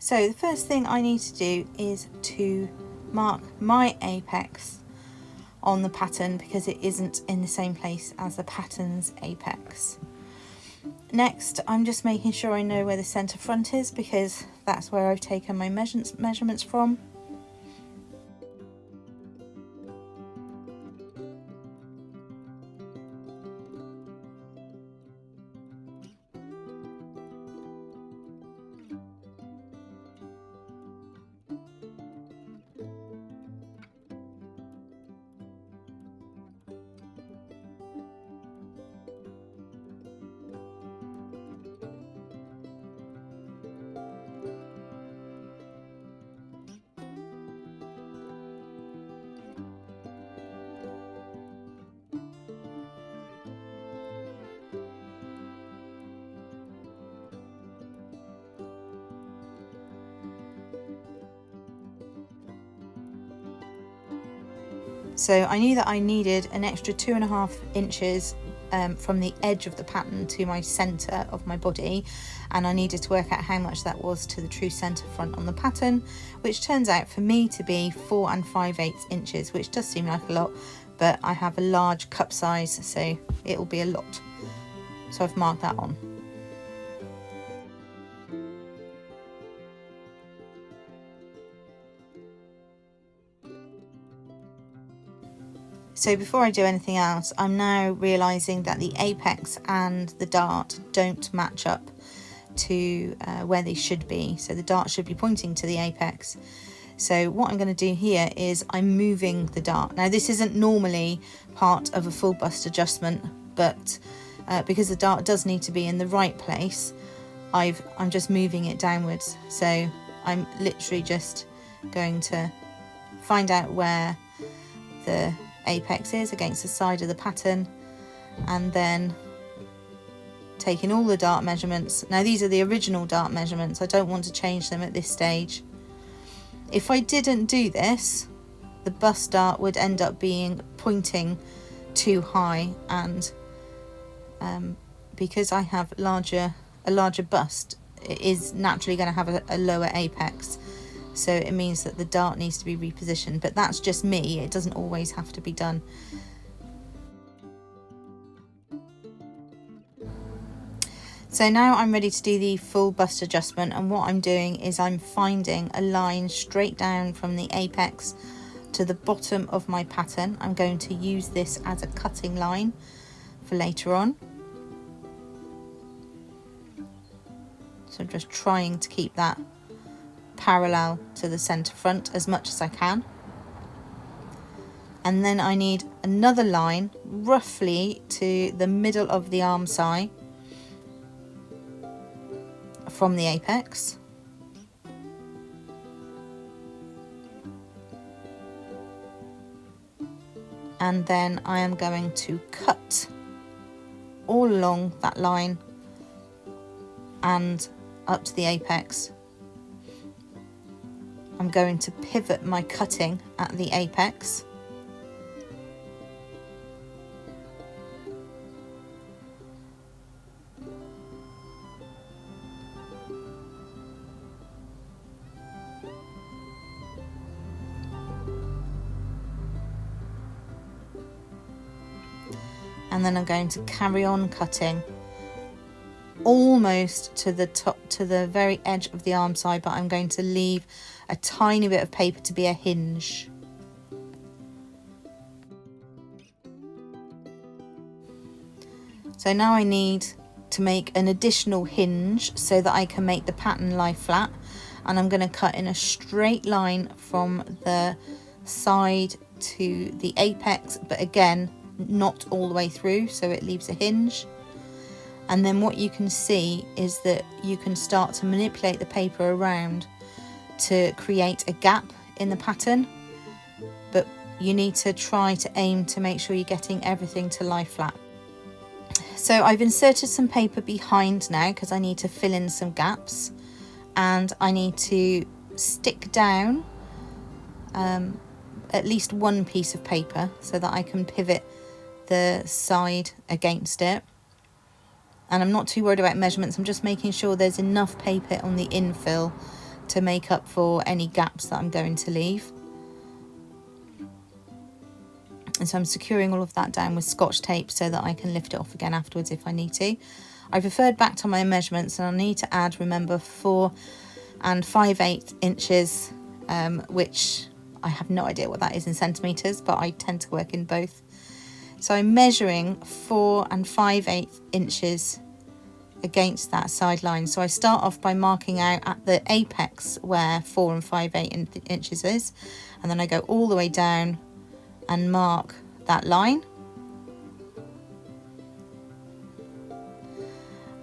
So the first thing I need to do is to mark my apex on the pattern because it isn't in the same place as the pattern's apex. Next, I'm just making sure I know where the centre front is because that's where I've taken my measurements from. So I knew that I needed an extra 2.5 inches from the edge of the pattern to my centre of my body, and I needed to work out how much that was to the true centre front on the pattern, which turns out for me to be 4 5/8 inches, which does seem like a lot, but I have a large cup size, so it will be a lot. So I've marked that on. So before I do anything else, I'm now realising that the apex and the dart don't match up to where they should be. So the dart should be pointing to the apex. So what I'm going to do here is I'm moving the dart. Now this isn't normally part of a full bust adjustment, but because the dart does need to be in the right place, I'm just moving it downwards. So I'm literally just going to find out where the apex is against the side of the pattern, and then taking all the dart measurements. Now these are the original dart measurements, I don't want to change them at this stage. If I didn't do this, the bust dart would end up being pointing too high, and because I have a larger bust, it is naturally going to have a lower apex. So it means that the dart needs to be repositioned, but that's just me, it doesn't always have to be done. So now I'm ready to do the full bust adjustment, and what I'm doing is I'm finding a line straight down from the apex to the bottom of my pattern. I'm going to use this as a cutting line for later on. So I'm just trying to keep that parallel to the centre front as much as I can. And then I need another line roughly to the middle of the arm side from the apex. And then I am going to cut all along that line and up to the apex. I'm going to pivot my cutting at the apex. And then I'm going to carry on cutting almost to the top, to the very edge of the arm side, but I'm going to leave a tiny bit of paper to be a hinge. So now I need to make an additional hinge so that I can make the pattern lie flat, and I'm going to cut in a straight line from the side to the apex, but again not all the way through, so it leaves a hinge. And then what you can see is that you can start to manipulate the paper around to create a gap in the pattern, but you need to try to aim to make sure you're getting everything to lie flat. So I've inserted some paper behind now because I need to fill in some gaps, and I need to stick down at least one piece of paper so that I can pivot the side against it. And I'm not too worried about measurements, I'm just making sure there's enough paper on the infill to make up for any gaps that I'm going to leave. And so I'm securing all of that down with Scotch tape so that I can lift it off again afterwards if I need to. I've referred back to my measurements, and I need to add, remember, 4 5/8 inches, which I have no idea what that is in centimetres, but I tend to work in both. So I'm measuring 4 5/8 inches against that side line. So I start off by marking out at the apex where 4 5/8 inches is, and then I go all the way down and mark that line.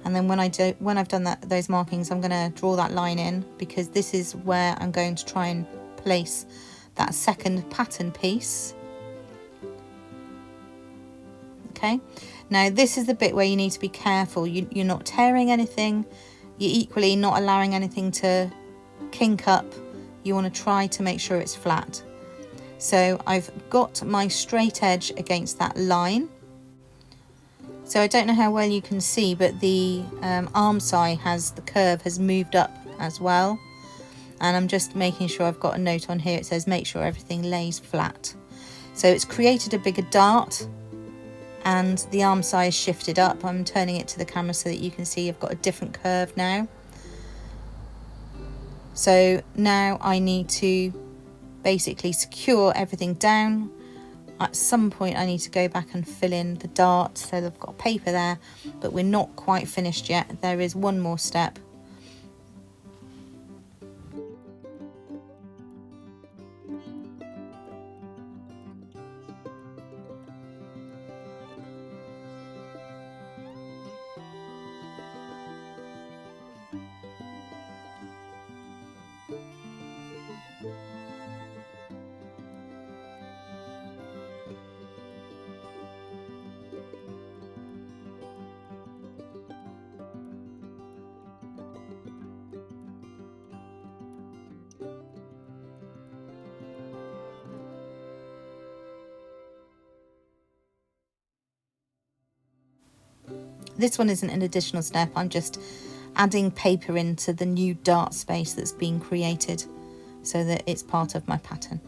And then when I've done those markings, I'm going to draw that line in, because this is where I'm going to try and place that second pattern piece. Okay, now this is the bit where you need to be careful. You're not tearing anything, you're equally not allowing anything to kink up. You want to try to make sure it's flat. So I've got my straight edge against that line. So I don't know how well you can see, but the arm side the curve has moved up as well. And I'm just making sure I've got a note on here. It says make sure everything lays flat. So it's created a bigger dart, and the arm size shifted up. I'm turning it to the camera so that you can see I've got a different curve now. So now I need to basically secure everything down. At some point I need to go back and fill in the dart, so I've got paper there, but we're not quite finished yet. There is one more step. This one isn't an additional step, I'm just adding paper into the new dart space that's been created so that it's part of my pattern.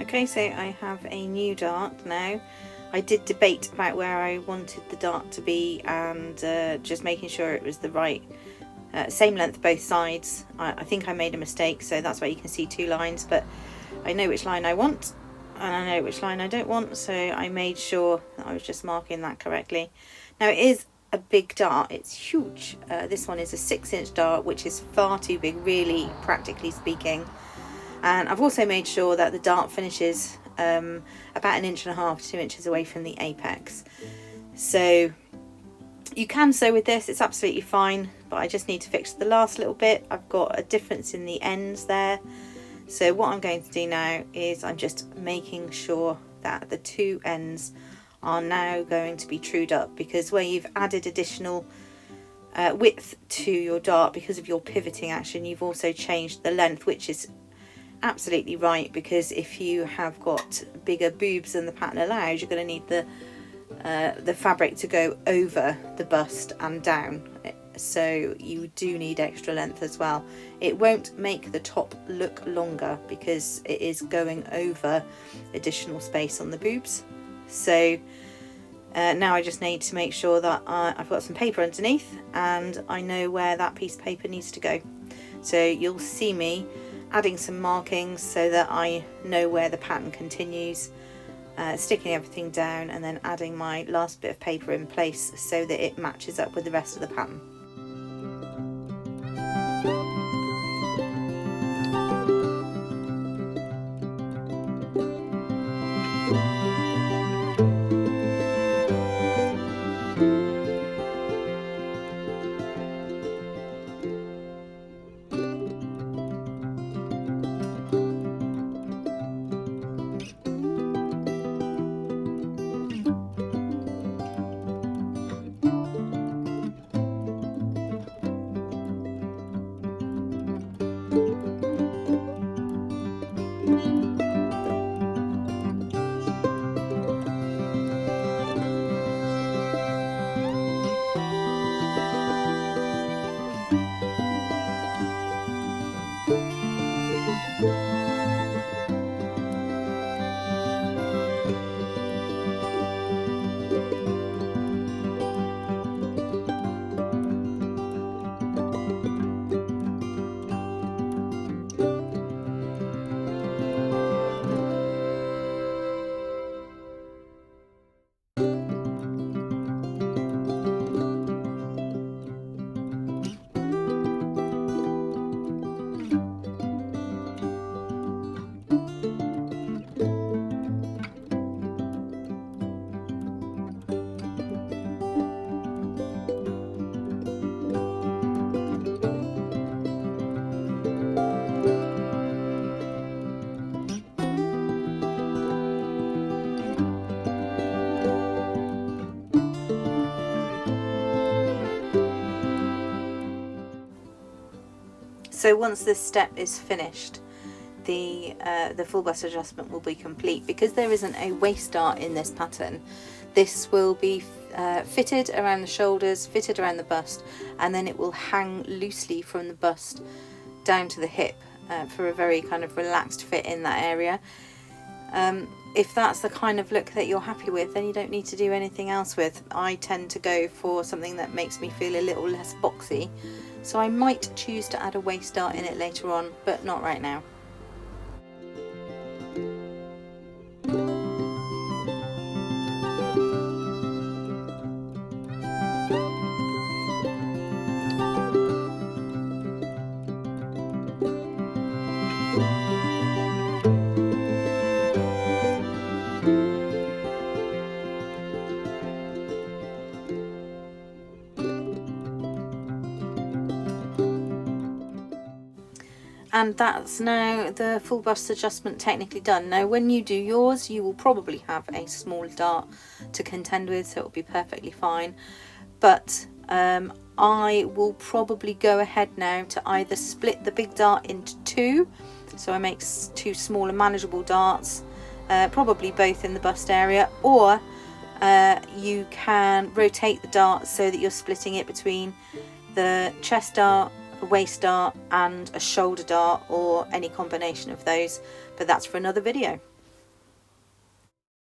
Okay, so I have a new dart now. I did debate about where I wanted the dart to be, and just making sure it was the right same length both sides. I think I made a mistake, so that's why you can see two lines, but I know which line I want and I know which line I don't want, so I made sure that I was just marking that correctly. Now it is a big dart, it's huge. This one is a 6-inch dart, which is far too big, really, practically speaking. And I've also made sure that the dart finishes about 1.5 to 2 inches away from the apex. So you can sew with this, it's absolutely fine, but I just need to fix the last little bit. I've got a difference in the ends there. So what I'm going to do now is I'm just making sure that the two ends are now going to be trued up, because where you've added additional width to your dart because of your pivoting action, you've also changed the length, which is absolutely right, because if you have got bigger boobs than the pattern allows, you're going to need the fabric to go over the bust and down, so you do need extra length as well. It won't make the top look longer because it is going over additional space on the boobs. So now I just need to make sure that I've got some paper underneath and I know where that piece of paper needs to go. So you'll see me adding some markings so that I know where the pattern continues, sticking everything down and then adding my last bit of paper in place so that it matches up with the rest of the pattern. So once this step is finished, the full bust adjustment will be complete. Because there isn't a waist dart in this pattern, this will be fitted around the shoulders, fitted around the bust, and then it will hang loosely from the bust down to the hip for a very kind of relaxed fit in that area. If that's the kind of look that you're happy with, then you don't need to do anything else with. I tend to go for something that makes me feel a little less boxy, so I might choose to add a waist dart in it later on, but not right now. And that's now the full bust adjustment technically done. Now when you do yours, you will probably have a small dart to contend with, so it'll be perfectly fine. But I will probably go ahead now to either split the big dart into two, so I make two smaller manageable darts, probably both in the bust area, or you can rotate the dart so that you're splitting it between the chest dart, a waist dart and a shoulder dart, or any combination of those, but that's for another video.